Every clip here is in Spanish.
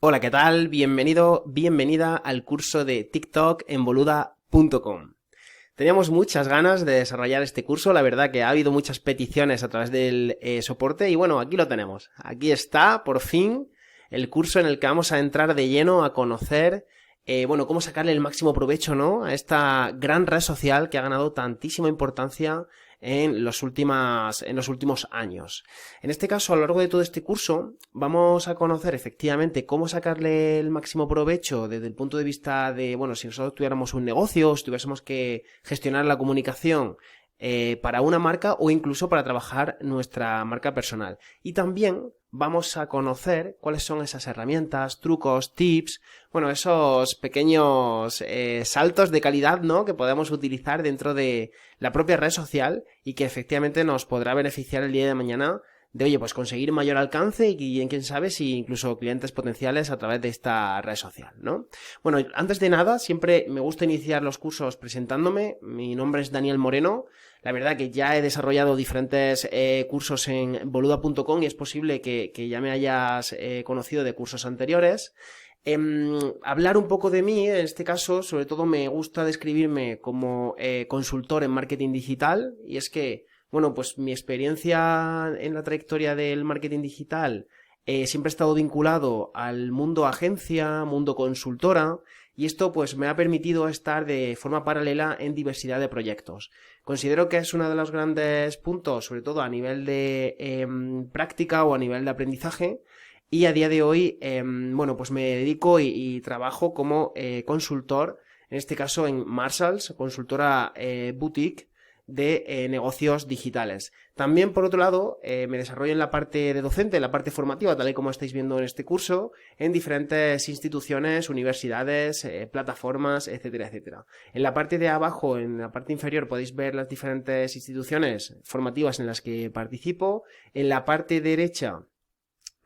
Hola, ¿qué tal? Bienvenido, bienvenida al curso de TikTok en boluda.com. Teníamos muchas ganas de desarrollar este curso, la verdad que ha habido muchas peticiones a través del soporte y bueno, aquí lo tenemos. Aquí está, por fin, el curso en el que vamos a entrar de lleno a conocer, cómo sacarle el máximo provecho, ¿no?, a esta gran red social que ha ganado tantísima importancia en los últimos años. En este caso, a lo largo de todo este curso, vamos a conocer efectivamente cómo sacarle el máximo provecho desde el punto de vista de, si nosotros tuviéramos un negocio, si tuviésemos que gestionar la comunicación para una marca o incluso para trabajar nuestra marca personal. Y también vamos a conocer cuáles son esas herramientas, trucos, tips, esos pequeños saltos de calidad, ¿no?, que podemos utilizar dentro de la propia red social y que efectivamente nos podrá beneficiar el día de mañana de, conseguir mayor alcance y quién sabe si incluso clientes potenciales a través de esta red social, ¿no? Bueno, antes de nada, siempre me gusta iniciar los cursos presentándome. Mi nombre es Daniel Moreno. La verdad que ya he desarrollado diferentes cursos en boluda.com y es posible que ya me hayas conocido de cursos anteriores. Hablar un poco de mí, en este caso, sobre todo me gusta describirme como consultor en marketing digital, y es que mi experiencia en la trayectoria del marketing digital siempre ha estado vinculado al mundo agencia, mundo consultora, y esto pues me ha permitido estar de forma paralela en diversidad de proyectos. Considero que es uno de los grandes puntos, sobre todo a nivel de práctica o a nivel de aprendizaje, y a día de hoy me dedico y trabajo como consultor, en este caso en Marshalls, consultora boutique de negocios digitales. También, por otro lado, me desarrollo en la parte de docente, en la parte formativa, tal y como estáis viendo en este curso, en diferentes instituciones, universidades, plataformas, etcétera, etcétera. En la parte de abajo, en la parte inferior, podéis ver las diferentes instituciones formativas en las que participo. En la parte derecha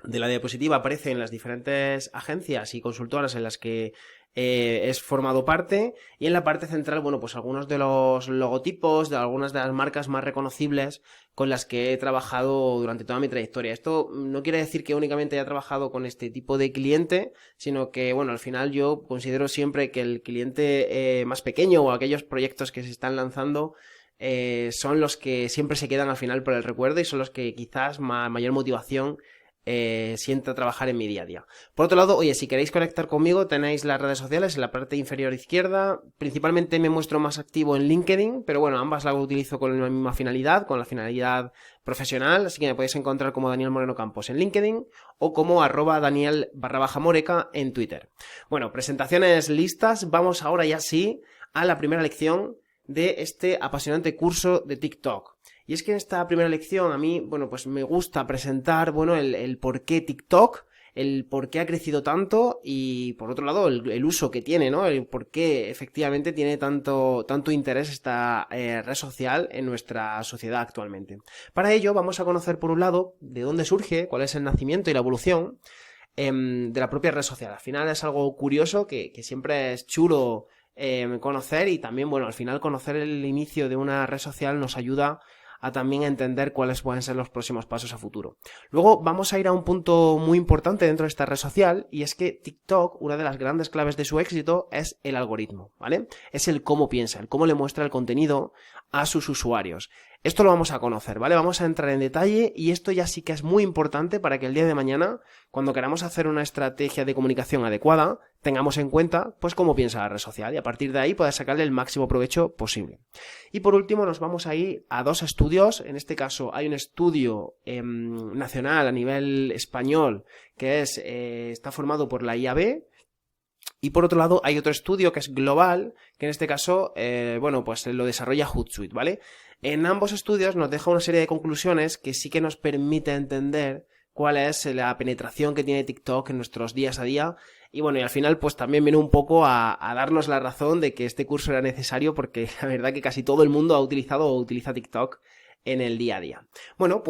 de la diapositiva aparecen las diferentes agencias y consultoras en las que he formado parte, y en la parte central, algunos de los logotipos de algunas de las marcas más reconocibles con las que he trabajado durante toda mi trayectoria. Esto no quiere decir que únicamente haya trabajado con este tipo de cliente, sino que, al final yo considero siempre que el cliente más pequeño o aquellos proyectos que se están lanzando son los que siempre se quedan al final por el recuerdo y son los que quizás mayor motivación siento trabajar en mi día a día. Por otro lado, si queréis conectar conmigo, tenéis las redes sociales en la parte inferior izquierda. Principalmente me muestro más activo en LinkedIn, pero ambas las utilizo con la misma finalidad, con la finalidad profesional, así que me podéis encontrar como Daniel Moreno Campos en LinkedIn o como @Daniel_Moreca en Twitter. Presentaciones listas, vamos ahora ya sí a la primera lección de este apasionante curso de TikTok. Y es que en esta primera lección a mí, me gusta presentar, el por qué TikTok, el por qué ha crecido tanto y, por otro lado, el uso que tiene, ¿no? El por qué efectivamente tiene tanto interés esta red social en nuestra sociedad actualmente. Para ello vamos a conocer, por un lado, de dónde surge, cuál es el nacimiento y la evolución de la propia red social. Al final es algo curioso que siempre es chulo conocer, y también, al final conocer el inicio de una red social nos ayuda a también entender cuáles pueden ser los próximos pasos a futuro. Luego vamos a ir a un punto muy importante dentro de esta red social, y es que TikTok, una de las grandes claves de su éxito es el algoritmo, ¿vale? Es el cómo piensa, el cómo le muestra el contenido a sus usuarios. Esto lo vamos a conocer, ¿vale? Vamos a entrar en detalle, y esto ya sí que es muy importante para que el día de mañana, cuando queramos hacer una estrategia de comunicación adecuada, tengamos en cuenta, cómo piensa la red social, y a partir de ahí poder sacarle el máximo provecho posible. Y por último nos vamos a ir a dos estudios. En este caso hay un estudio nacional a nivel español que está formado por la IAB, y por otro lado hay otro estudio que es global, que en este caso lo desarrolla Hootsuite, ¿vale? En ambos estudios nos deja una serie de conclusiones que sí que nos permite entender cuál es la penetración que tiene TikTok en nuestros días a día. Y al final pues también viene un poco a darnos la razón de que este curso era necesario, porque la verdad que casi todo el mundo ha utilizado o utiliza TikTok en el día a día.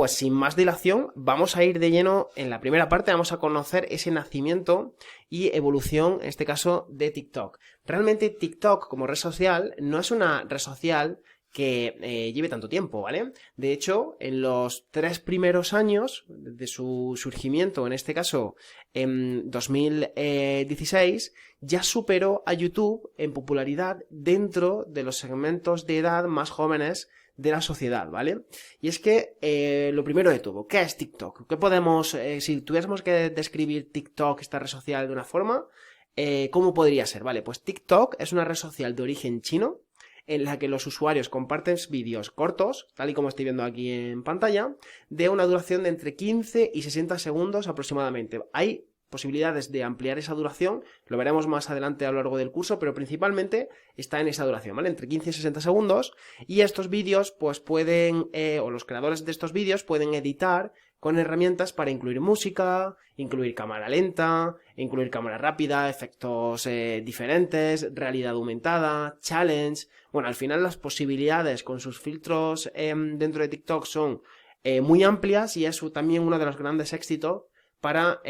Sin más dilación, vamos a ir de lleno en la primera parte. Vamos a conocer ese nacimiento y evolución, en este caso, de TikTok. Realmente TikTok como red social no es una red social que lleve tanto tiempo, ¿vale? De hecho, en los 3 primeros años de su surgimiento, en este caso en 2016, ya superó a YouTube en popularidad dentro de los segmentos de edad más jóvenes de la sociedad, ¿vale? Y es que lo primero de todo, ¿qué es TikTok? ¿Qué podemos, si tuviésemos que describir TikTok, esta red social, de una forma, ¿cómo podría ser? Vale, pues TikTok es una red social de origen chino en la que los usuarios comparten vídeos cortos, tal y como estoy viendo aquí en pantalla, de una duración de entre 15 y 60 segundos aproximadamente. Hay posibilidades de ampliar esa duración, lo veremos más adelante a lo largo del curso, pero principalmente está en esa duración, ¿vale? Entre 15 y 60 segundos, y estos vídeos pues pueden, o los creadores de estos vídeos pueden editar con herramientas para incluir música, incluir cámara lenta, incluir cámara rápida, efectos diferentes, realidad aumentada, challenge. Bueno, al final las posibilidades con sus filtros dentro de TikTok son muy amplias, y es también uno de los grandes éxitos para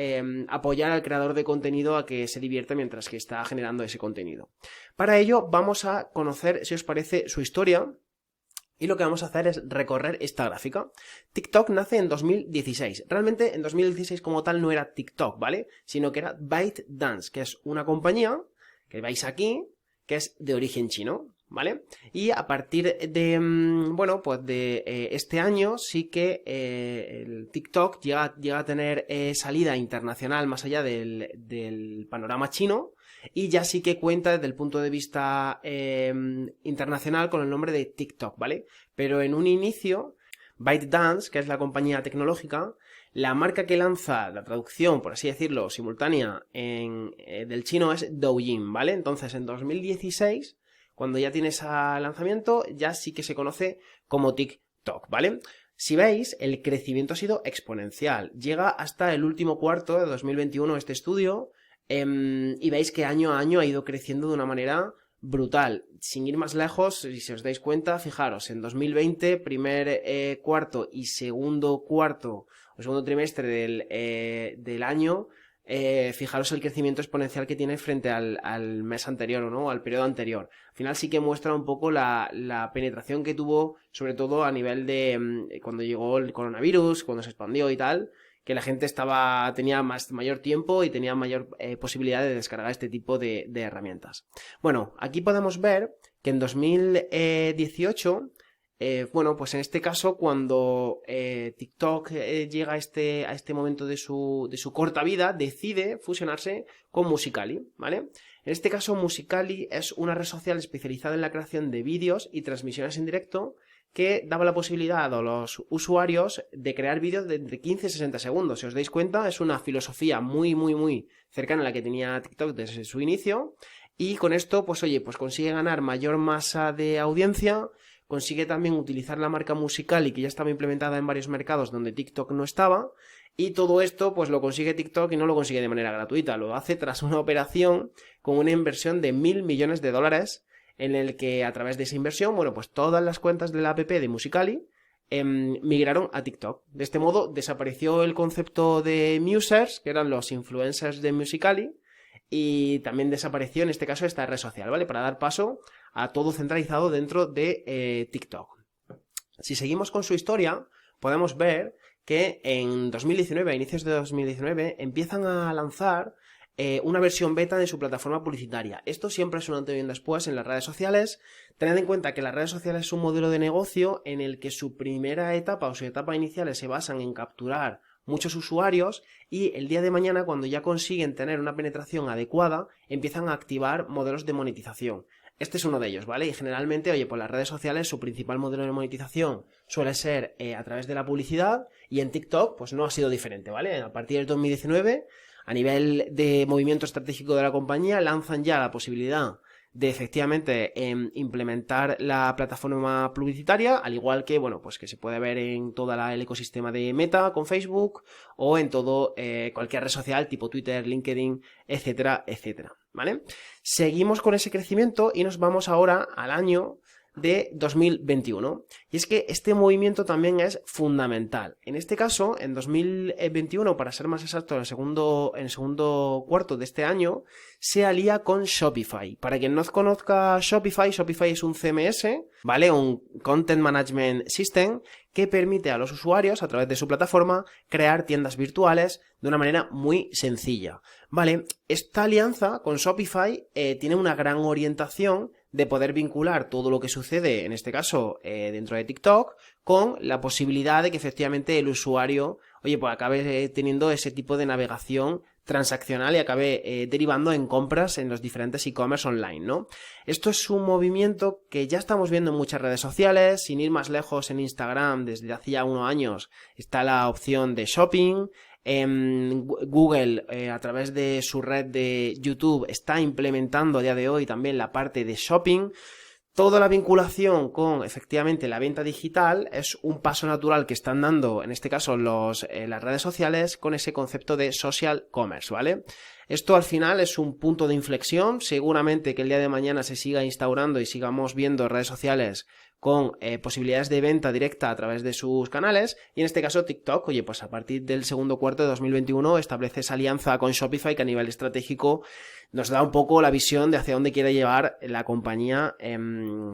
apoyar al creador de contenido a que se divierta mientras que está generando ese contenido. Para ello vamos a conocer, si os parece, su historia. Y lo que vamos a hacer es recorrer esta gráfica. TikTok nace en 2016. Realmente en 2016 como tal no era TikTok, ¿vale? Sino que era ByteDance, que es una compañía que veis aquí, que es de origen chino, ¿vale? Y a partir de, bueno, pues de este año sí que el TikTok llega a tener salida internacional más allá del panorama chino, y ya sí que cuenta desde el punto de vista internacional con el nombre de TikTok, ¿vale? Pero en un inicio, ByteDance, que es la compañía tecnológica, la marca que lanza la traducción, por así decirlo, simultánea del chino es Douyin, ¿vale? Entonces en 2016, cuando ya tiene ese lanzamiento, ya sí que se conoce como TikTok, ¿vale? Si veis, el crecimiento ha sido exponencial. Llega hasta el último cuarto de 2021 este estudio, y veis que año a año ha ido creciendo de una manera brutal. Sin ir más lejos, si os dais cuenta, fijaros, en 2020, primer cuarto y segundo cuarto o segundo trimestre del año, fijaros el crecimiento exponencial que tiene frente al mes anterior, ¿no? Al periodo anterior. Al final sí que muestra un poco la penetración que tuvo, sobre todo a nivel de cuando llegó el coronavirus, cuando se expandió y tal, que la gente tenía mayor tiempo y tenía mayor posibilidad de descargar este tipo de herramientas. Bueno, aquí podemos ver que en 2018, bueno, pues en este caso, cuando TikTok llega a este momento de su corta vida, decide fusionarse con Musical.ly, ¿vale? En este caso, Musical.ly es una red social especializada en la creación de vídeos y transmisiones en directo, que daba la posibilidad a los usuarios de crear vídeos de entre 15 y 60 segundos. Si os dais cuenta, es una filosofía muy cercana a la que tenía TikTok desde su inicio, y con esto, pues oye, pues consigue ganar mayor masa de audiencia, consigue también utilizar la marca Musical.ly, que ya estaba implementada en varios mercados donde TikTok no estaba, y todo esto pues lo consigue TikTok, y no lo consigue de manera gratuita, lo hace tras una operación con una inversión de $1.000 millones, en el que a través de esa inversión, bueno, pues todas las cuentas de la app de Musical.ly migraron a TikTok. De este modo desapareció el concepto de musers, que eran los influencers de Musical.ly, y también desapareció en este caso esta red social, ¿vale? Para dar paso a todo centralizado dentro de TikTok. Si seguimos con su historia, podemos ver que en 2019, a inicios de 2019, empiezan a lanzar una versión beta de su plataforma publicitaria. Esto siempre es un antes y un después en las redes sociales. Tened en cuenta que las redes sociales es un modelo de negocio en el que su primera etapa o su etapa inicial se basan en capturar muchos usuarios, y el día de mañana, cuando ya consiguen tener una penetración adecuada, empiezan a activar modelos de monetización. Este es uno de ellos, ¿vale? Y generalmente, oye, pues las redes sociales, su principal modelo de monetización suele ser a través de la publicidad, y en TikTok pues no ha sido diferente, ¿vale? A partir del 2019, a nivel de movimiento estratégico de la compañía, lanzan ya la posibilidad de efectivamente implementar la plataforma publicitaria, al igual que, bueno, pues que se puede ver en todo el ecosistema de Meta con Facebook, o en todo cualquier red social tipo Twitter, LinkedIn, etcétera, etcétera, ¿vale? Seguimos con ese crecimiento y nos vamos ahora al año de 2021. Y es que este movimiento también es fundamental. En este caso, en 2021, para ser más exacto, en el segundo cuarto de este año, se alía con Shopify. Para quien no conozca Shopify, Shopify es un CMS, ¿vale? Un Content Management System que permite a los usuarios, a través de su plataforma, crear tiendas virtuales de una manera muy sencilla, ¿vale? Esta alianza con Shopify tiene una gran orientación de poder vincular todo lo que sucede, en este caso, dentro de TikTok, con la posibilidad de que efectivamente el usuario, oye, pues acabe teniendo ese tipo de navegación transaccional y acabe derivando en compras en los diferentes e-commerce online, ¿no? Esto es un movimiento que ya estamos viendo en muchas redes sociales, sin ir más lejos en Instagram, desde hace ya unos años está la opción de shopping. Google, a través de su red de YouTube, está implementando a día de hoy también la parte de shopping. Toda la vinculación con, efectivamente, la venta digital es un paso natural que están dando, en este caso, las redes sociales con ese concepto de social commerce, ¿vale? Esto al final es un punto de inflexión, seguramente que el día de mañana se siga instaurando y sigamos viendo redes sociales con posibilidades de venta directa a través de sus canales, y en este caso TikTok, oye, pues a partir del segundo cuarto de 2021 establece esa alianza con Shopify que a nivel estratégico nos da un poco la visión de hacia dónde quiere llevar la compañía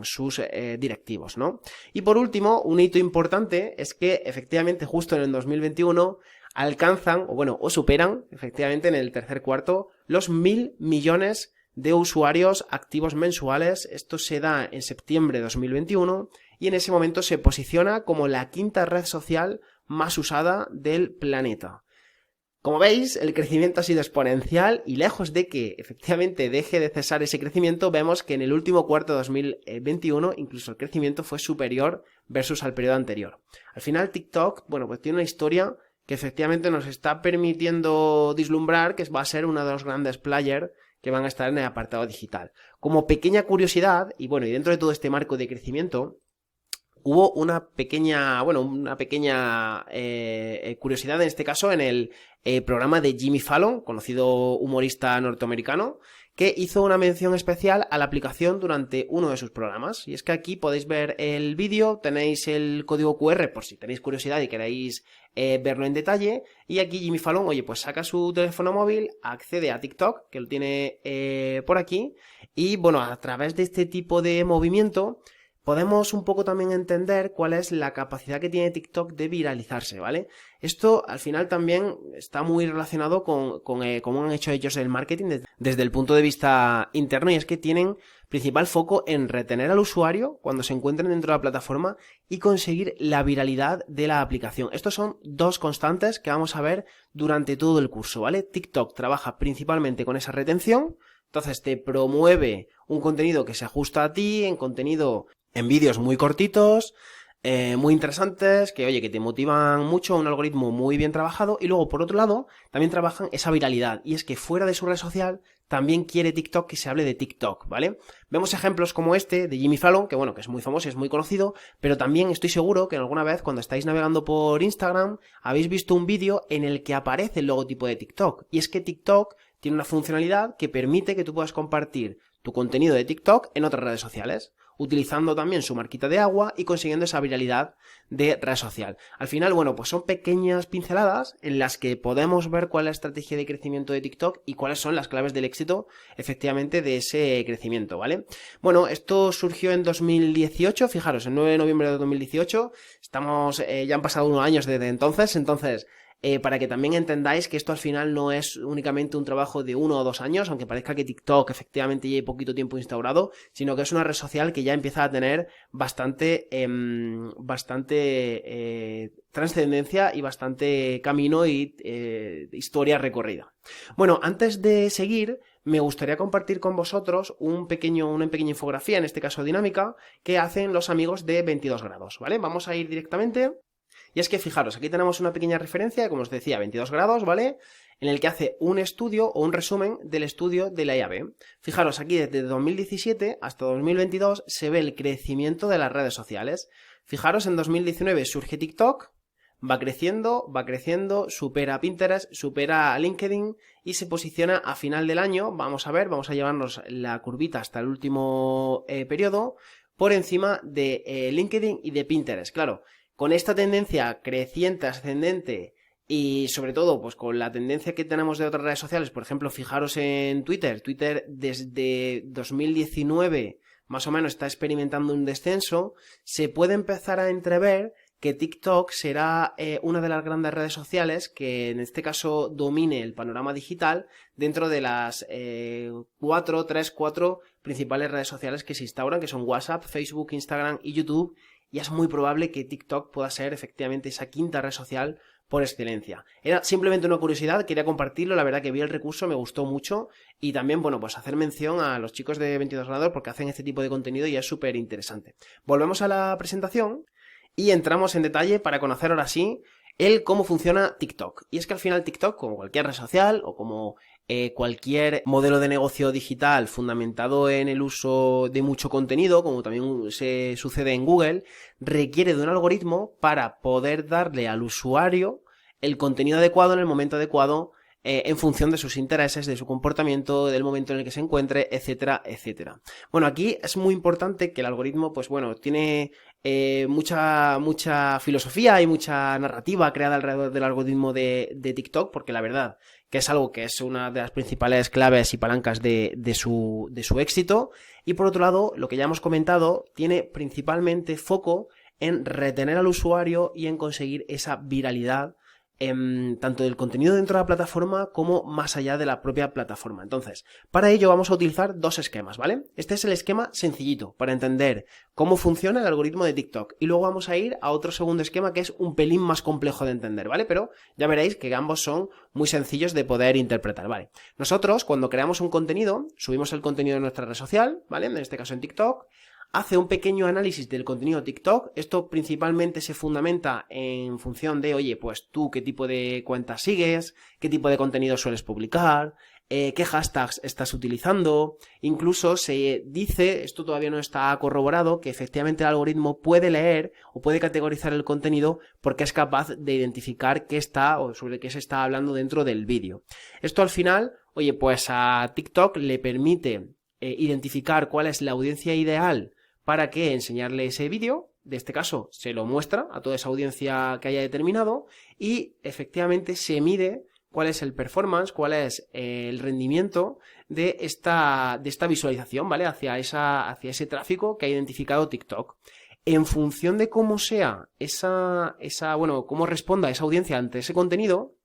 sus directivos, ¿no? Y por último, un hito importante es que efectivamente justo en el 2021 alcanzan, o superan, efectivamente en el tercer cuarto, los 1.000 millones de usuarios activos mensuales. Esto se da en septiembre de 2021 y en ese momento se posiciona como la quinta red social más usada del planeta. Como veis, el crecimiento ha sido exponencial y lejos de que efectivamente deje de cesar ese crecimiento, vemos que en el último cuarto de 2021 incluso el crecimiento fue superior versus al periodo anterior. Al final TikTok, pues tiene una historia que efectivamente nos está permitiendo vislumbrar que va a ser uno de los grandes players que van a estar en el apartado digital. Como pequeña curiosidad, y dentro de todo este marco de crecimiento, hubo una pequeña curiosidad en este caso en el programa de Jimmy Fallon, conocido humorista norteamericano, que hizo una mención especial a la aplicación durante uno de sus programas. Y es que aquí podéis ver el vídeo, tenéis el código QR por si tenéis curiosidad y queréis verlo en detalle. Y aquí Jimmy Fallon, pues saca su teléfono móvil, accede a TikTok, que lo tiene por aquí, y a través de este tipo de movimiento podemos un poco también entender cuál es la capacidad que tiene TikTok de viralizarse, ¿vale? Esto al final también está muy relacionado con cómo han hecho ellos el marketing desde el punto de vista interno, y es que tienen principal foco en retener al usuario cuando se encuentren dentro de la plataforma y conseguir la viralidad de la aplicación. Estos son dos constantes que vamos a ver durante todo el curso, ¿vale? TikTok trabaja principalmente con esa retención, entonces te promueve un contenido que se ajusta a ti, en vídeos muy cortitos, muy interesantes, que te motivan mucho, un algoritmo muy bien trabajado, y luego por otro lado también trabajan esa viralidad, y es que fuera de su red social también quiere TikTok que se hable de TikTok, ¿vale? Vemos ejemplos como este de Jimmy Fallon, que es muy famoso, es muy conocido, pero también estoy seguro que alguna vez cuando estáis navegando por Instagram habéis visto un vídeo en el que aparece el logotipo de TikTok, y es que TikTok tiene una funcionalidad que permite que tú puedas compartir tu contenido de TikTok en otras redes sociales, utilizando también su marquita de agua y consiguiendo esa viralidad de red social. Al final, pues son pequeñas pinceladas en las que podemos ver cuál es la estrategia de crecimiento de TikTok y cuáles son las claves del éxito, efectivamente, de ese crecimiento, ¿vale? Esto surgió en 2018, fijaros, el 9 de noviembre de 2018, ya han pasado unos años desde entonces, para que también entendáis que esto al final no es únicamente un trabajo de 1 o 2 años, aunque parezca que TikTok efectivamente lleve poquito tiempo instaurado, sino que es una red social que ya empieza a tener bastante trascendencia y bastante camino y historia recorrida. Antes de seguir, me gustaría compartir con vosotros una pequeña infografía, en este caso dinámica, que hacen los amigos de 22 grados, ¿vale? Vamos a ir directamente. Y es que fijaros, aquí tenemos una pequeña referencia, como os decía, 22 grados, ¿vale? En el que hace un estudio o un resumen del estudio de la IAB. Fijaros, aquí desde 2017 hasta 2022 se ve el crecimiento de las redes sociales. Fijaros, en 2019 surge TikTok, va creciendo, supera a Pinterest, supera a LinkedIn y se posiciona a final del año, vamos a llevarnos la curvita hasta el último periodo, por encima de LinkedIn y de Pinterest. Claro, con esta tendencia creciente, ascendente y sobre todo pues con la tendencia que tenemos de otras redes sociales, por ejemplo, fijaros en Twitter desde 2019 más o menos está experimentando un descenso, se puede empezar a entrever que TikTok será una de las grandes redes sociales que en este caso domine el panorama digital dentro de las cuatro principales redes sociales que se instauran, que son WhatsApp, Facebook, Instagram y YouTube, y es muy probable que TikTok pueda ser efectivamente esa quinta red social por excelencia. Era simplemente una curiosidad, quería compartirlo, la verdad que vi el recurso, me gustó mucho, y también, bueno, pues hacer mención a los chicos de 22 grados porque hacen este tipo de contenido y es súper interesante. Volvemos a la presentación y entramos en detalle para conocer ahora sí cómo funciona TikTok. Y es que al final TikTok, como cualquier red social o como cualquier modelo de negocio digital fundamentado en el uso de mucho contenido, como también se sucede en Google, requiere de un algoritmo para poder darle al usuario el contenido adecuado en el momento adecuado, en función de sus intereses, de su comportamiento, del momento en el que se encuentre, etcétera, etcétera. Bueno, aquí es muy importante que el algoritmo, pues bueno, tiene mucha filosofía y mucha narrativa creada alrededor del algoritmo de TikTok, porque la verdad que es algo que es una de las principales claves y palancas de su éxito. Y por otro lado, lo que ya hemos comentado, tiene principalmente foco en retener al usuario y en conseguir esa viralidad tanto del contenido dentro de la plataforma como más allá de la propia plataforma. Entonces, para ello vamos a utilizar dos esquemas, ¿vale? Este es el esquema sencillito para entender cómo funciona el algoritmo de TikTok, y luego vamos a ir a otro segundo esquema que es un pelín más complejo de entender, ¿vale? Pero ya veréis que ambos son muy sencillos de poder interpretar, ¿vale? Nosotros, cuando creamos un contenido, subimos el contenido en nuestra red social, ¿vale? En este caso en TikTok, hace un pequeño análisis del contenido TikTok. Esto principalmente se fundamenta en función de, oye, pues tú qué tipo de cuentas sigues, qué tipo de contenido sueles publicar, qué hashtags estás utilizando. Incluso se dice, esto todavía no está corroborado, que efectivamente el algoritmo puede leer o puede categorizar el contenido porque es capaz de identificar qué está o sobre qué se está hablando dentro del vídeo. Esto al final, oye, pues a TikTok le permite identificar cuál es la audiencia ideal para que enseñarle ese vídeo. De este caso se lo muestra a toda esa audiencia que haya determinado y efectivamente se mide cuál es el performance, cuál es el rendimiento de esta visualización, ¿vale? Hacia ese tráfico que ha identificado TikTok. En función de cómo sea cómo responda esa audiencia ante ese contenido,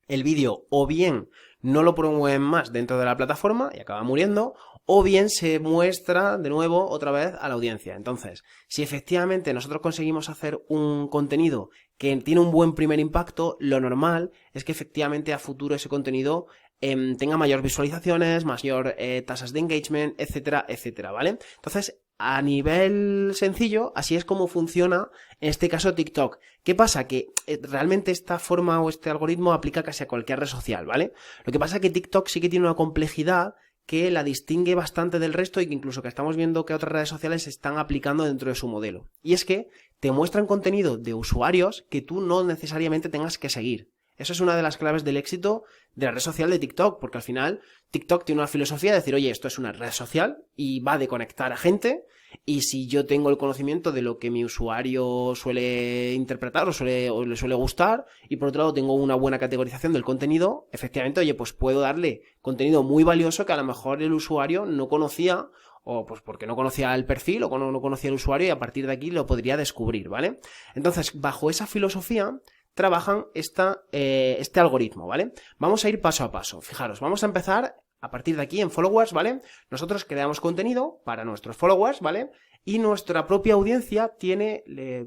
el vídeo o bien no lo promueven más dentro de la plataforma y acaba muriendo, o bien se muestra de nuevo otra vez a la audiencia. Entonces, si efectivamente nosotros conseguimos hacer un contenido que tiene un buen primer impacto, lo normal es que efectivamente a futuro ese contenido tenga mayor visualizaciones, mayor tasas de engagement, etcétera, etcétera, ¿vale? Entonces, a nivel sencillo, así es como funciona en este caso TikTok. ¿Qué pasa? Que realmente esta forma o este algoritmo aplica casi a cualquier red social, ¿vale? Lo que pasa es que TikTok sí que tiene una complejidad que la distingue bastante del resto y que incluso que estamos viendo que otras redes sociales están aplicando dentro de su modelo. Y es que te muestran contenido de usuarios que tú no necesariamente tengas que seguir. Eso es una de las claves del éxito de la red social de TikTok, porque al final TikTok tiene una filosofía de decir, oye, esto es una red social y va de conectar a gente, y si yo tengo el conocimiento de lo que mi usuario suele interpretar o le suele gustar, y por otro lado tengo una buena categorización del contenido, efectivamente, oye, pues puedo darle contenido muy valioso que a lo mejor el usuario no conocía, o pues porque no conocía el perfil o no conocía el usuario, y a partir de aquí lo podría descubrir, ¿vale? Entonces, bajo esa filosofía trabajan este algoritmo, ¿vale? Vamos a ir paso a paso. Fijaros, vamos a empezar a partir de aquí en followers, ¿vale? Nosotros creamos contenido para nuestros followers, ¿vale? Y nuestra propia audiencia tiene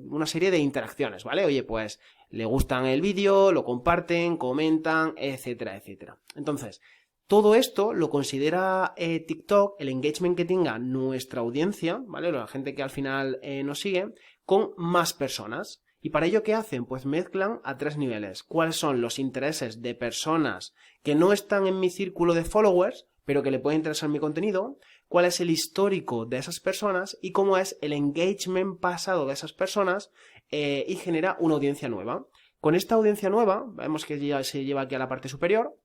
una serie de interacciones, ¿vale? Oye, pues le gustan el vídeo, lo comparten, comentan, etcétera, etcétera. Entonces, todo esto lo considera TikTok, el engagement que tenga nuestra audiencia, ¿vale? La gente que al final nos sigue, con más personas. ¿Y para ello qué hacen? Pues mezclan a tres niveles. ¿Cuáles son los intereses de personas que no están en mi círculo de followers, pero que le puede interesar mi contenido? ¿Cuál es el histórico de esas personas? Y cómo es el engagement pasado de esas personas, y genera una audiencia nueva. Con esta audiencia nueva, vemos que ya se lleva aquí a la parte superior,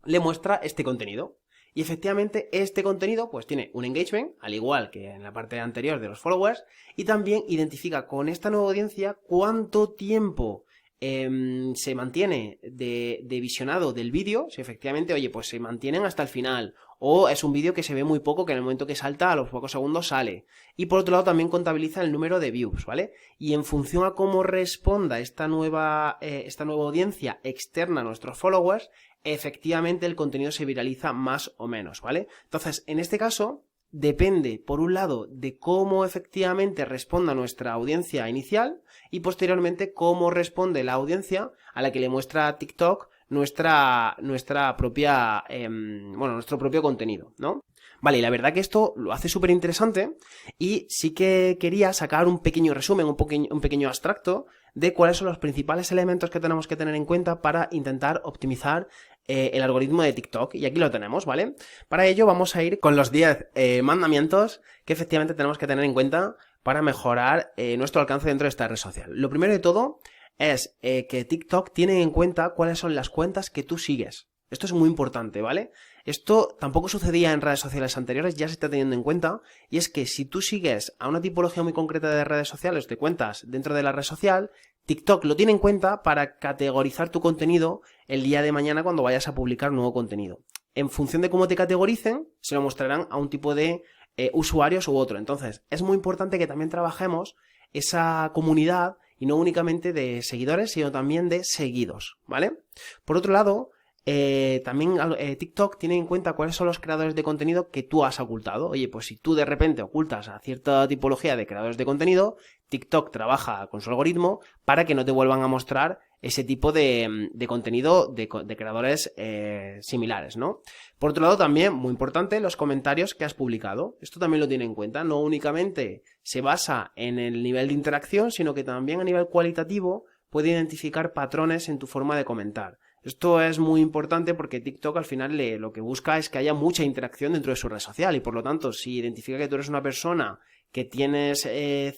le muestra este contenido. Y efectivamente este contenido pues tiene un engagement, al igual que en la parte anterior de los followers, y también identifica con esta nueva audiencia cuánto tiempo se mantiene de visionado del vídeo, si efectivamente, oye, pues se mantienen hasta el final, o es un vídeo que se ve muy poco, que en el momento que salta, a los pocos segundos sale. Y por otro lado también contabiliza el número de views, ¿vale? Y en función a cómo responda esta nueva audiencia externa a nuestros followers, efectivamente el contenido se viraliza más o menos, ¿vale? Entonces, en este caso, depende, por un lado, de cómo efectivamente responda nuestra audiencia inicial y posteriormente cómo responde la audiencia a la que le muestra TikTok nuestra propia, nuestro propio contenido, ¿no? Vale, y la verdad que esto lo hace súper interesante y sí que quería sacar un pequeño resumen, un pequeño abstracto de cuáles son los principales elementos que tenemos que tener en cuenta para intentar optimizar el algoritmo de TikTok, y aquí lo tenemos, ¿vale? Para ello vamos a ir con los 10 mandamientos que efectivamente tenemos que tener en cuenta para mejorar nuestro alcance dentro de esta red social. Lo primero de todo es que TikTok tiene en cuenta cuáles son las cuentas que tú sigues. Esto es muy importante, ¿vale? Esto tampoco sucedía en redes sociales anteriores, ya se está teniendo en cuenta, y es que si tú sigues a una tipología muy concreta de redes sociales, de cuentas dentro de la red social, TikTok lo tiene en cuenta para categorizar tu contenido el día de mañana cuando vayas a publicar nuevo contenido. En función de cómo te categoricen, se lo mostrarán a un tipo de usuarios u otro. Entonces, es muy importante que también trabajemos esa comunidad y no únicamente de seguidores, sino también de seguidos, ¿vale? Por otro lado, también TikTok tiene en cuenta cuáles son los creadores de contenido que tú has ocultado. Oye, pues si tú de repente ocultas a cierta tipología de creadores de contenido, TikTok trabaja con su algoritmo para que no te vuelvan a mostrar ese tipo de contenido de creadores similares, ¿no? Por otro lado, también, muy importante, los comentarios que has publicado. Esto también lo tiene en cuenta. No únicamente se basa en el nivel de interacción, sino que también a nivel cualitativo puede identificar patrones en tu forma de comentar. Esto es muy importante porque TikTok al final lo que busca es que haya mucha interacción dentro de su red social, y por lo tanto, si identifica que tú eres una persona que tienes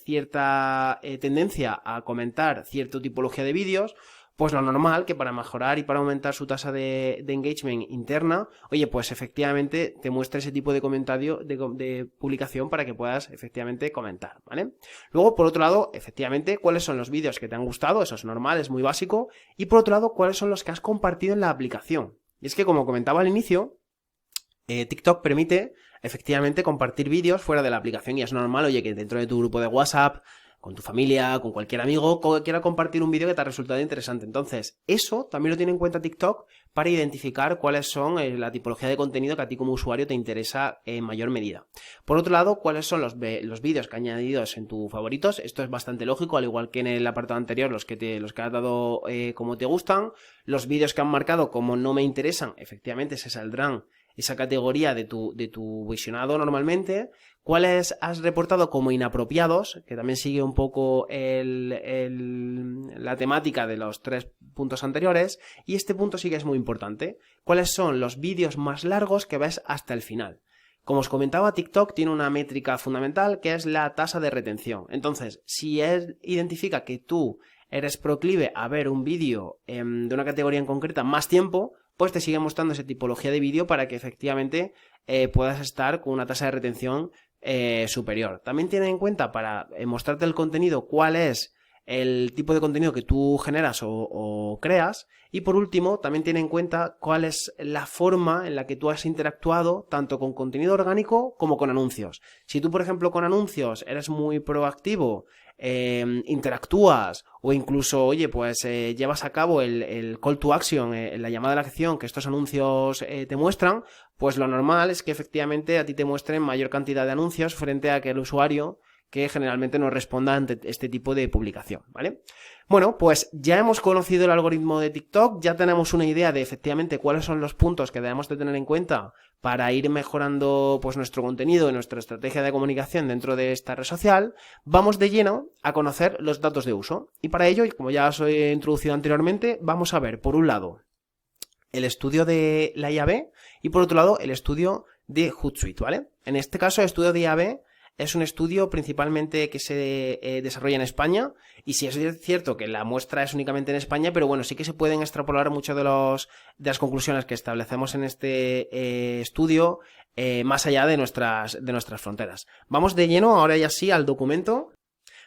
cierta tendencia a comentar cierta tipología de vídeos, pues lo normal que para mejorar y para aumentar su tasa de engagement interna, oye, pues efectivamente te muestre ese tipo de comentario, de publicación, para que puedas efectivamente comentar, ¿vale? Luego, por otro lado, efectivamente, cuáles son los vídeos que te han gustado, eso es normal, es muy básico, y por otro lado, cuáles son los que has compartido en la aplicación. Y es que, como comentaba al inicio, TikTok permite efectivamente compartir vídeos fuera de la aplicación, y es normal, oye, que dentro de tu grupo de WhatsApp, con tu familia, con cualquier amigo, quiera compartir un vídeo que te ha resultado interesante. Entonces, eso también lo tiene en cuenta TikTok para identificar cuáles son la tipología de contenido que a ti como usuario te interesa en mayor medida. Por otro lado, cuáles son los vídeos que añadidos en tus favoritos. Esto es bastante lógico, al igual que en el apartado anterior, los que has dado como te gustan. Los vídeos que han marcado como no me interesan, efectivamente se saldrán esa categoría de tu visionado normalmente. ¿Cuáles has reportado como inapropiados? Que también sigue un poco la temática de los 3 puntos anteriores. Y este punto sí que es muy importante. ¿Cuáles son los vídeos más largos que ves hasta el final? Como os comentaba, TikTok tiene una métrica fundamental que es la tasa de retención. Entonces, si él identifica que tú eres proclive a ver un vídeo de una categoría en concreta más tiempo, pues te sigue mostrando esa tipología de vídeo para que efectivamente puedas estar con una tasa de retención superior. También tiene en cuenta, para mostrarte el contenido, cuál es el tipo de contenido que tú generas o creas. Y por último, también tiene en cuenta cuál es la forma en la que tú has interactuado tanto con contenido orgánico como con anuncios. Si tú, por ejemplo, con anuncios eres muy proactivo, interactúas, o incluso, oye, pues llevas a cabo el call to action, la llamada a la acción que estos anuncios te muestran, pues lo normal es que efectivamente a ti te muestren mayor cantidad de anuncios frente a aquel usuario que generalmente no responda ante este tipo de publicación, ¿vale? Bueno, pues ya hemos conocido el algoritmo de TikTok, ya tenemos una idea de efectivamente cuáles son los puntos que debemos de tener en cuenta para ir mejorando pues nuestro contenido y nuestra estrategia de comunicación dentro de esta red social. Vamos de lleno a conocer los datos de uso. Y para ello, como ya os he introducido anteriormente, vamos a ver, por un lado, el estudio de la IAB y por otro lado, el estudio de Hootsuite, ¿vale? En este caso, el estudio de IAB es un estudio principalmente que se desarrolla en España, y sí es cierto que la muestra es únicamente en España, pero bueno, sí que se pueden extrapolar muchas de las conclusiones que establecemos en este estudio más allá de nuestras fronteras. Vamos de lleno ahora ya sí al documento.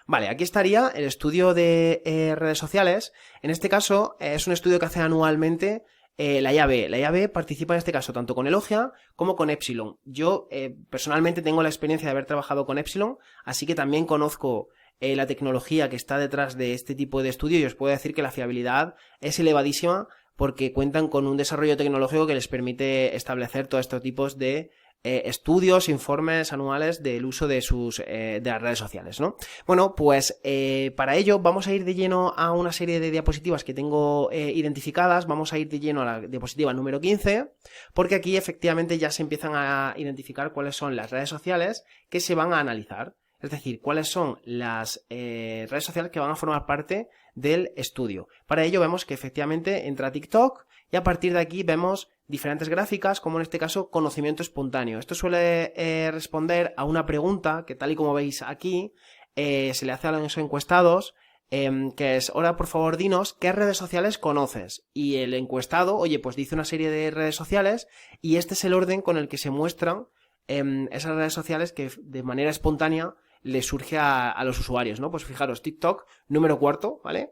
Vale, aquí estaría el estudio de redes sociales. En este caso es un estudio que hace anualmente la IAB. La IAB participa en este caso tanto con Elogia como con Epsilon. Yo personalmente tengo la experiencia de haber trabajado con Epsilon, así que también conozco la tecnología que está detrás de este tipo de estudio, y os puedo decir que la fiabilidad es elevadísima porque cuentan con un desarrollo tecnológico que les permite establecer todos estos tipos de estudios, informes anuales del uso de de las redes sociales, ¿no? Bueno, pues para ello vamos a ir de lleno a una serie de diapositivas que tengo identificadas. Vamos a ir de lleno a la diapositiva número 15, porque aquí efectivamente ya se empiezan a identificar cuáles son las redes sociales que se van a analizar. Es decir, cuáles son las redes sociales que van a formar parte del estudio. Para ello vemos que efectivamente entra TikTok, y a partir de aquí vemos diferentes gráficas, como en este caso conocimiento espontáneo. Esto suele responder a una pregunta que, tal y como veis aquí, se le hace a los encuestados, que es: ahora por favor dinos qué redes sociales conoces. Y el encuestado, oye, pues dice una serie de redes sociales, y este es el orden con el que se muestran esas redes sociales que de manera espontánea le surge a los usuarios, ¿no? Pues fijaros, TikTok, número 4, ¿vale?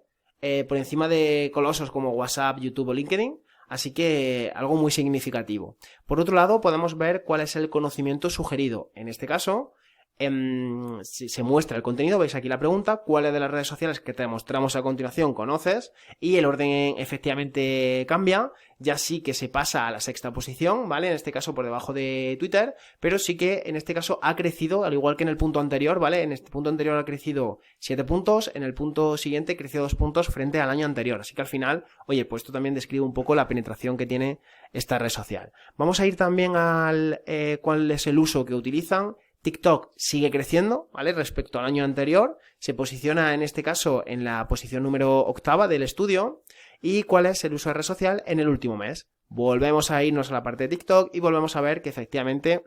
Por encima de colosos como WhatsApp, YouTube o LinkedIn, así que algo muy significativo. Por otro lado, podemos ver cuál es el conocimiento sugerido. En este caso, se muestra el contenido, veis aquí la pregunta: ¿cuáles de las redes sociales que te mostramos a continuación conoces? Y el orden efectivamente cambia, ya sí que se pasa a la sexta posición, ¿vale? En este caso por debajo de Twitter, pero sí que en este caso ha crecido, al igual que en el punto anterior, ¿vale? En este punto anterior ha crecido 7 puntos, en el punto siguiente creció 2 puntos frente al año anterior, así que al final, oye, pues esto también describe un poco la penetración que tiene esta red social. Vamos a ir también al cuál es el uso que utilizan. TikTok sigue creciendo, ¿vale? Respecto al año anterior, se posiciona en este caso en la posición número 8 del estudio. ¿Y cuál es el uso de red social en el último mes? Volvemos a irnos a la parte de TikTok y volvemos a ver que efectivamente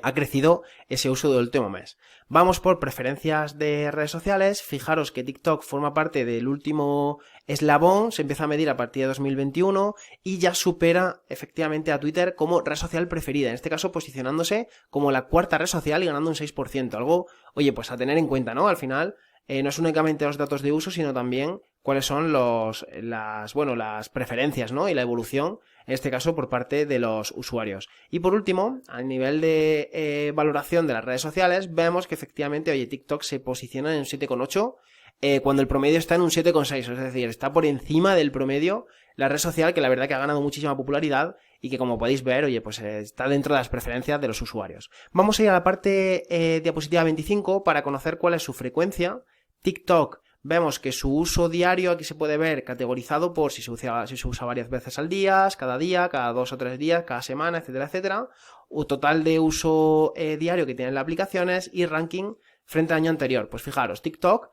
ha crecido ese uso del último mes. Vamos por preferencias de redes sociales. Fijaros que TikTok forma parte del último eslabón, se empieza a medir a partir de 2021 y ya supera efectivamente a Twitter como red social preferida, en este caso posicionándose como la cuarta red social y ganando un 6%, algo, oye, pues a tener en cuenta, ¿no? Al final no es únicamente los datos de uso, sino también cuáles son las preferencias, ¿no? Y la evolución, en este caso, por parte de los usuarios. Y por último, a nivel de valoración de las redes sociales, vemos que efectivamente, oye, TikTok se posiciona en un 7,8, cuando el promedio está en un 7,6, es decir, está por encima del promedio la red social, que la verdad que ha ganado muchísima popularidad y que, como podéis ver, oye, pues está dentro de las preferencias de los usuarios. Vamos a ir a la parte diapositiva 25 para conocer cuál es su frecuencia. TikTok, vemos que su uso diario aquí se puede ver categorizado por si se usa varias veces al día, cada 2 o 3 días, cada semana, etcétera, etcétera. O total de uso diario que tienen las aplicaciones y ranking frente al año anterior. Pues fijaros, TikTok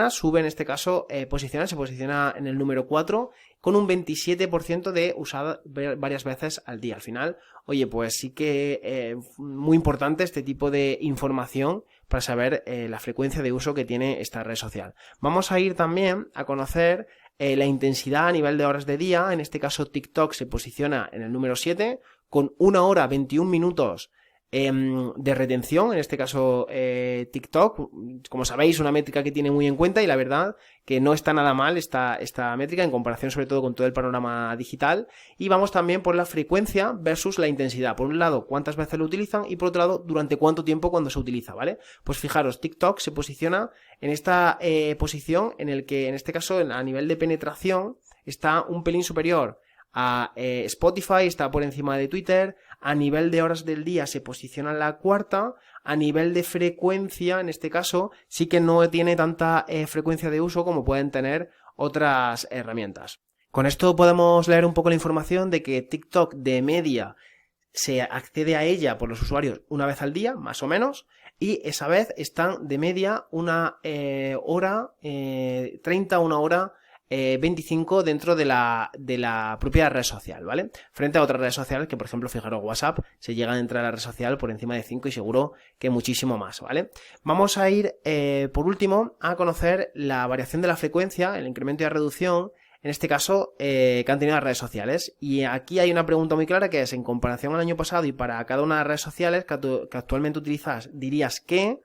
sube en este caso se posiciona en el número 4 con un 27% de usada varias veces al día. Al final, oye, pues sí que muy importante este tipo de información para saber la frecuencia de uso que tiene esta red social. Vamos a ir también a conocer la intensidad a nivel de horas de día. En este caso, TikTok se posiciona en el número 7 con 1 hora 21 minutos de retención, en este caso TikTok, como sabéis, una métrica que tiene muy en cuenta, y la verdad que no está nada mal esta métrica en comparación sobre todo con todo el panorama digital. Y vamos también por la frecuencia versus la intensidad, por un lado cuántas veces lo utilizan y por otro lado durante cuánto tiempo cuando se utiliza, ¿vale? Pues fijaros, TikTok se posiciona en esta posición en el que en este caso a nivel de penetración está un pelín superior a Spotify, está por encima de Twitter. A nivel de horas del día se posiciona en la cuarta. A nivel de frecuencia, en este caso, sí que no tiene tanta frecuencia de uso como pueden tener otras herramientas. Con esto podemos leer un poco la información de que TikTok de media se accede a ella por los usuarios una vez al día, más o menos, y esa vez están de media una hora 30 a una hora 25 dentro de la propia red social, ¿vale? Frente a otras redes sociales que, por ejemplo, fijaros, WhatsApp, se llega a entrar a la red social por encima de 5 y seguro que muchísimo más, ¿vale? Vamos a ir, por último, a conocer la variación de la frecuencia, el incremento y la reducción, en este caso, que han tenido las redes sociales. Y aquí hay una pregunta muy clara que es, en comparación al año pasado y para cada una de las redes sociales que actualmente utilizas, dirías que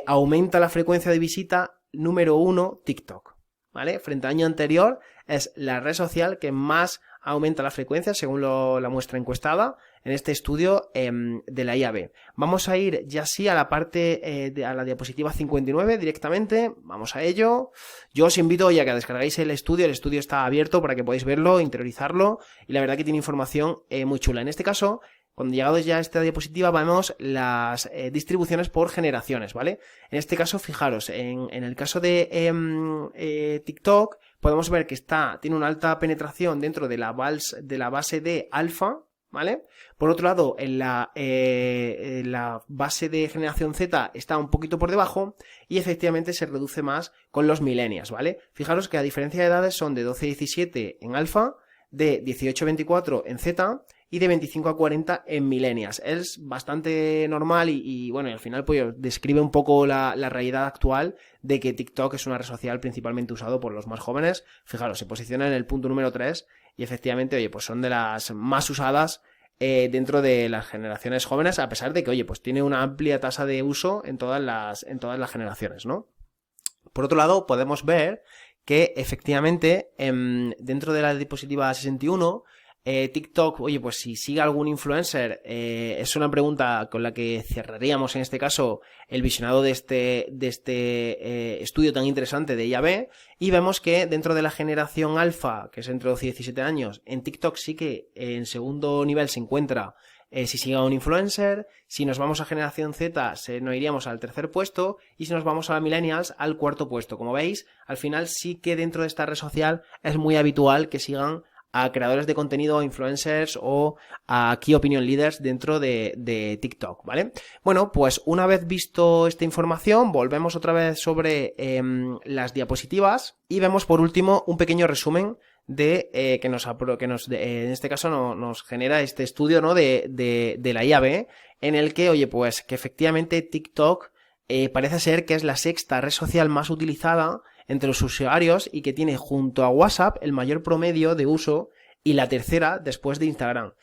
aumenta la frecuencia de visita número 1 TikTok, ¿vale? Frente al año anterior es la red social que más aumenta la frecuencia según la muestra encuestada en este estudio de la IAB. Vamos a ir ya sí a la parte, a la diapositiva 59 directamente, vamos a ello. Yo os invito ya que descargáis el estudio está abierto para que podáis verlo, interiorizarlo y la verdad que tiene información muy chula. En este caso, cuando llegados ya a esta diapositiva vemos las distribuciones por generaciones, ¿vale? En este caso, fijaros, en el caso de TikTok, podemos ver que tiene una alta penetración dentro de la base de alfa, ¿vale? Por otro lado, en la base de generación Z está un poquito por debajo y efectivamente se reduce más con los millennials, ¿vale? Fijaros que a diferencia de edades son de 12 a 17 en alfa, de 18 a 24 en Z y de 25 a 40 en millennials. Es bastante normal y bueno, y al final pues describe un poco la realidad actual de que TikTok es una red social principalmente usado por los más jóvenes. Fijaros, se posiciona en el punto número 3 y efectivamente, oye, pues son de las más usadas dentro de las generaciones jóvenes, a pesar de que, oye, pues tiene una amplia tasa de uso en todas las generaciones, ¿no? Por otro lado, podemos ver que efectivamente dentro de la diapositiva 61 TikTok, oye, pues si sigue algún influencer, es una pregunta con la que cerraríamos en este caso el visionado de este estudio tan interesante de IAB, y vemos que dentro de la generación alfa, que es entre 12 y 17 años, en TikTok sí que en segundo nivel se encuentra si sigue a un influencer. Si nos vamos a generación Z nos iríamos al tercer puesto, y si nos vamos a la millennials al cuarto puesto. Como veis, al final sí que dentro de esta red social es muy habitual que sigan a creadores de contenido, influencers o a key opinion leaders dentro de TikTok, ¿vale? Bueno, pues una vez visto esta información, volvemos otra vez sobre las diapositivas y vemos por último un pequeño resumen de en este caso nos genera este estudio, ¿no? de la IAB, en el que, oye, pues que efectivamente TikTok parece ser que es la sexta red social más utilizada entre los usuarios y que tiene junto a WhatsApp el mayor promedio de uso y la tercera después de Instagram.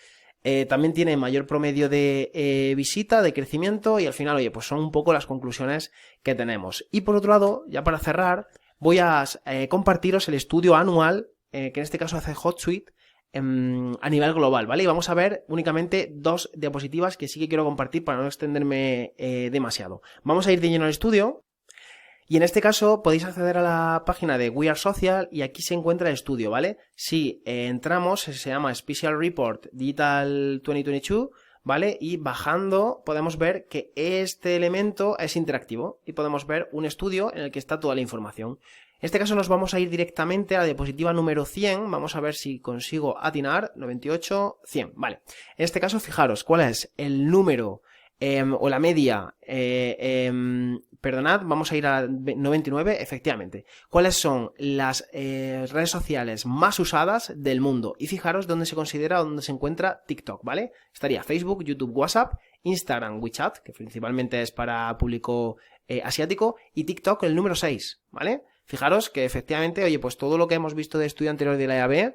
También tiene mayor promedio de visita, de crecimiento, y al final, oye, pues son un poco las conclusiones que tenemos. Y por otro lado, ya para cerrar, voy a compartiros el estudio anual que en este caso hace HotSuite a nivel global, ¿vale? Y vamos a ver únicamente dos diapositivas que sí que quiero compartir para no extenderme demasiado. Vamos a ir de lleno al estudio. Y en este caso podéis acceder a la página de We Are Social y aquí se encuentra el estudio, ¿vale? Si entramos, se llama Special Report Digital 2022, ¿vale? Y bajando podemos ver que este elemento es interactivo y podemos ver un estudio en el que está toda la información. En este caso nos vamos a ir directamente a la diapositiva número 100, vamos a ver si consigo atinar, 98, 100, vale. En este caso fijaros cuál es el número o la media, perdonad, vamos a ir a 99, efectivamente. ¿Cuáles son las redes sociales más usadas del mundo? Y fijaros dónde se considera, dónde se encuentra TikTok, ¿vale? Estaría Facebook, YouTube, WhatsApp, Instagram, WeChat, que principalmente es para público asiático, y TikTok el número 6, ¿vale? Fijaros que efectivamente, oye, pues todo lo que hemos visto de estudio anterior de la IAB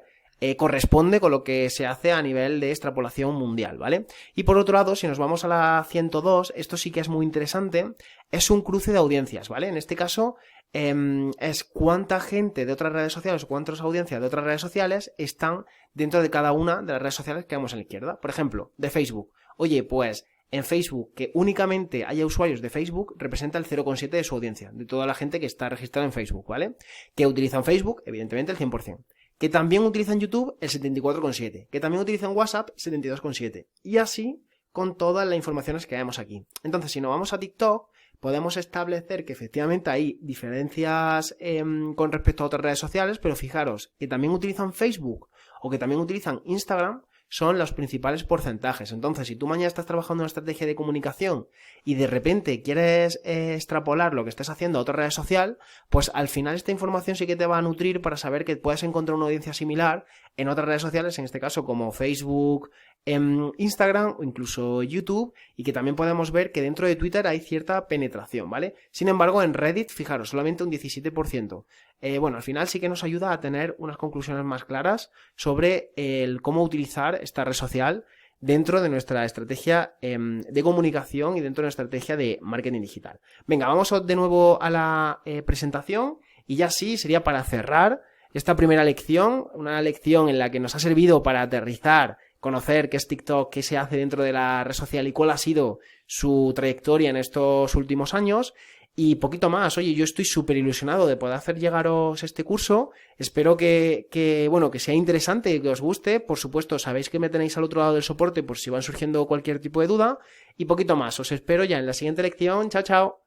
corresponde con lo que se hace a nivel de extrapolación mundial, ¿vale? Y por otro lado, si nos vamos a la 102, esto sí que es muy interesante, es un cruce de audiencias, ¿vale? En este caso es cuánta gente de otras redes sociales o cuántas audiencias de otras redes sociales están dentro de cada una de las redes sociales que vemos a la izquierda. Por ejemplo, de Facebook. Oye, pues en Facebook, que únicamente haya usuarios de Facebook, representa el 0,7 de su audiencia, de toda la gente que está registrada en Facebook, ¿vale? Que utilizan Facebook, evidentemente el 100%. Que también utilizan YouTube, el 74,7. Que también utilizan WhatsApp, 72,7. Y así con todas las informaciones que vemos aquí. Entonces, si nos vamos a TikTok, podemos establecer que efectivamente hay diferencias con respecto a otras redes sociales, pero fijaros que también utilizan Facebook o que también utilizan Instagram, son los principales porcentajes. Entonces, si tú mañana estás trabajando en una estrategia de comunicación y de repente quieres extrapolar lo que estés haciendo a otra red social, pues al final esta información sí que te va a nutrir para saber que puedes encontrar una audiencia similar en otras redes sociales, en este caso como Facebook, Instagram o incluso YouTube, y que también podemos ver que dentro de Twitter hay cierta penetración, ¿vale? Sin embargo, en Reddit, fijaros, solamente un 17%. Bueno, al final sí que nos ayuda a tener unas conclusiones más claras sobre el cómo utilizar esta red social dentro de nuestra estrategia de comunicación y dentro de nuestra estrategia de marketing digital. Venga, vamos de nuevo a la presentación y ya sí, sería para cerrar esta primera lección, una lección en la que nos ha servido para aterrizar, conocer qué es TikTok, qué se hace dentro de la red social y cuál ha sido su trayectoria en estos últimos años. Y poquito más. Oye, yo estoy súper ilusionado de poder hacer llegaros este curso. Espero que sea interesante, que os guste. Por supuesto, sabéis que me tenéis al otro lado del soporte por si van surgiendo cualquier tipo de duda. Y poquito más. Os espero ya en la siguiente lección. Chao, chao.